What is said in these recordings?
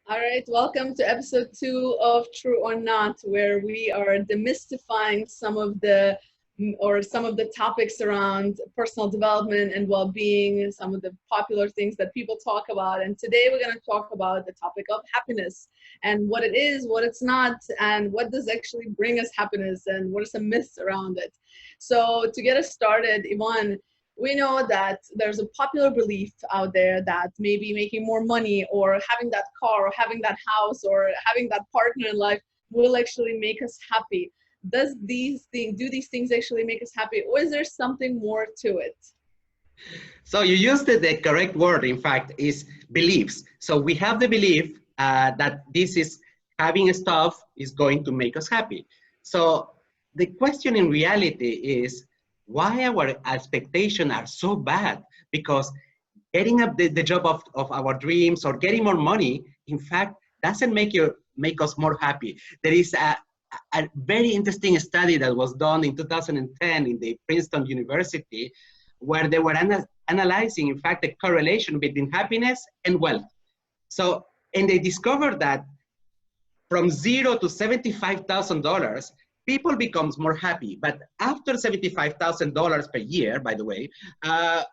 All right, welcome to episode 2 of True or Not, where we are demystifying some of the topics around personal development and well-being, some of the popular things that people talk about. And today we're going to talk about the topic of happiness and what it is, what it's not, and what does actually bring us happiness and what are some myths around it. So to get us started, Ivan, we know that there's a popular belief out there that maybe making more money or having that car or having that house or having that partner in life will actually make us happy. Do these things actually make us happy, or is there something more to it? So you used the correct word, in fact, is beliefs. So we have the belief that this is having stuff is going to make us happy. So the question in reality is why our expectations are so bad? Because getting up the job of our dreams or getting more money, in fact, doesn't make us more happy. There is a very interesting study that was done in 2010 in the Princeton University, where they were analyzing, in fact, the correlation between happiness and wealth. So, and they discovered that from $0 to $75,000, people becomes more happy. But after $75,000 per year, by the way, the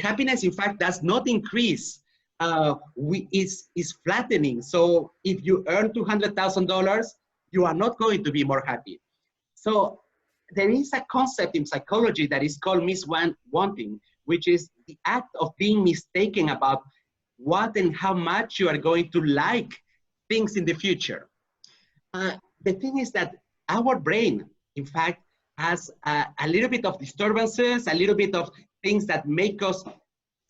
happiness, in fact, does not increase. Is flattening. So if you earn $200,000, you are not going to be more happy. So there is a concept in psychology that is called miswanting, which is the act of being mistaken about what and how much you are going to like things in the future. The thing is that our brain, in fact, has a little bit of disturbances, a little bit of things that make us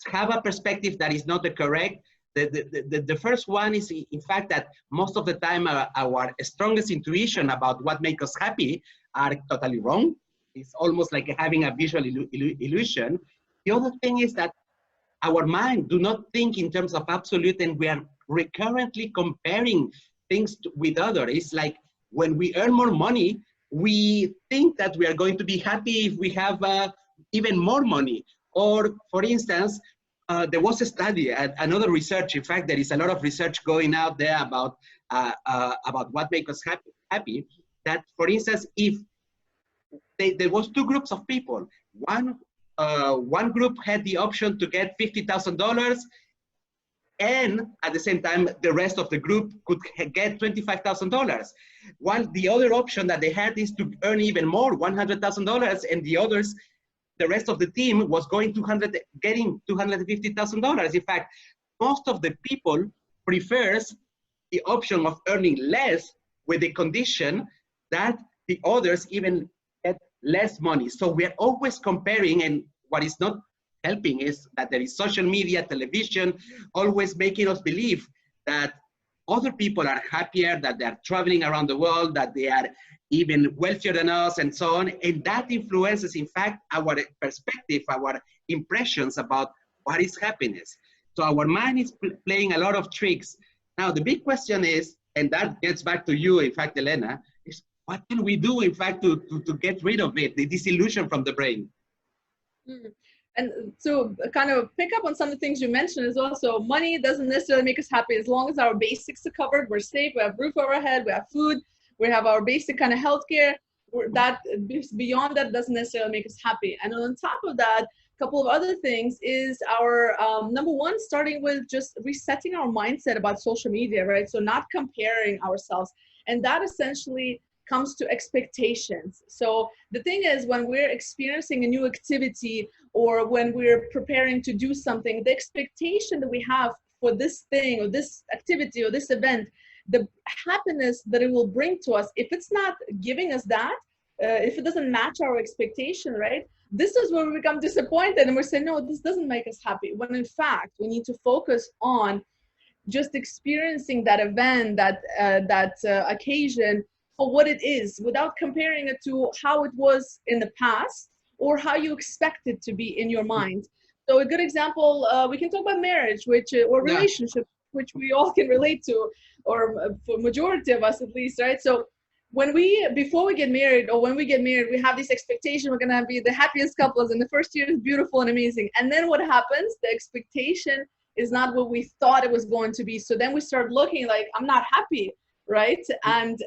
have a perspective that is not the correct. The first one is, in fact, that most of the time our strongest intuition about what makes us happy are totally wrong. It's almost like having a visual illusion. The other thing is that our mind do not think in terms of absolute, and we are recurrently comparing things with others. It's like when we earn more money, we think that we are going to be happy if we have even more money. Or, for instance, there was a study, another research. In fact, there is a lot of research going out there about what makes us happy. That, for instance, if there was two groups of people, one group had the option to get $50,000, and at the same time, the rest of the group could get $25,000. While the other option that they had is to earn even more, $100,000, and the rest of the team was getting $250,000. In fact, most of the people prefers the option of earning less with the condition that the others even get less money. So we are always comparing, and what is not helping is that there is social media, television, always making us believe that other people are happier, that they are traveling around the world, that they are even wealthier than us, and so on. And that influences, in fact, our perspective, our impressions about what is happiness. So our mind is playing a lot of tricks. Now, the big question is, and that gets back to you, in fact, Elena, is what can we do, in fact, to get rid of it, the disillusion from the brain? And to kind of pick up on some of the things you mentioned is also money doesn't necessarily make us happy. As long as our basics are covered, we're safe, we have roof over our head, we have food, we have our basic kind of healthcare. That beyond that doesn't necessarily make us happy. And on top of that, a couple of other things is our number one, starting with just resetting our mindset about social media, right? So not comparing ourselves, and that essentially comes to expectations. So the thing is, when we're experiencing a new activity or when we're preparing to do something, the expectation that we have for this thing or this activity or this event, the happiness that it will bring to us, if it's not giving us that, if it doesn't match our expectation, right? This is where we become disappointed and we're saying, no, this doesn't make us happy. When in fact, we need to focus on just experiencing that event, that occasion for what it is, without comparing it to how it was in the past or how you expect it to be in your mind. So a good example, we can talk about marriage, or relationship, which we all can relate to, or for majority of us at least, right? So before we get married, or when we get married, we have this expectation we're gonna be the happiest couples, and the first year is beautiful and amazing. And then what happens? The expectation is not what we thought it was going to be. So then we start looking like, I'm not happy, right? And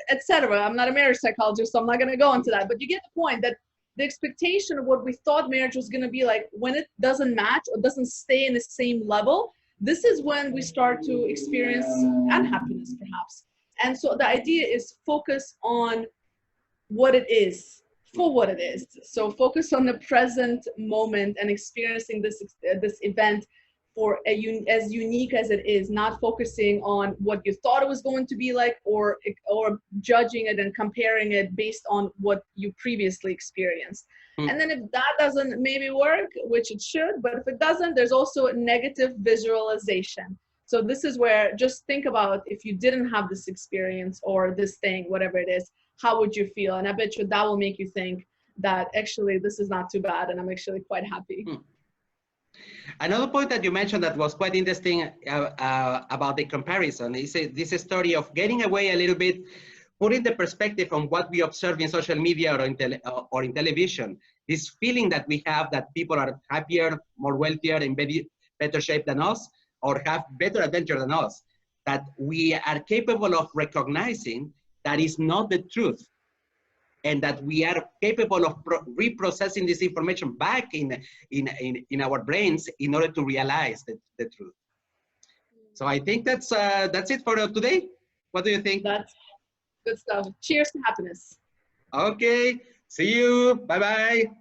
etc. I'm not a marriage psychologist, so I'm not going to go into that. But you get the point that the expectation of what we thought marriage was going to be like, when it doesn't match or doesn't stay in the same level, this is when we start to experience unhappiness, perhaps. And so the idea is focus on what it is, for what it is. So focus on the present moment and experiencing this event for as unique as it is, not focusing on what you thought it was going to be like, or judging it and comparing it based on what you previously experienced. And then if that doesn't maybe work, which it should, but if it doesn't, there's also a negative visualization. So this is where, just think about, if you didn't have this experience or this thing, whatever it is, how would you feel? And I bet you that will make you think that actually this is not too bad and I'm actually quite happy. Another point that you mentioned that was quite interesting about the comparison is this story of getting away a little bit, putting the perspective on what we observe in social media or in television. This feeling that we have that people are happier, more wealthier, in better shape than us, or have better adventure than us, that we are capable of recognizing that is not the truth, and that we are capable of reprocessing this information back in our brains in order to realize the truth. So I think that's it for today. What do you think? That's good stuff. Cheers to happiness. Okay, see you. Bye-bye.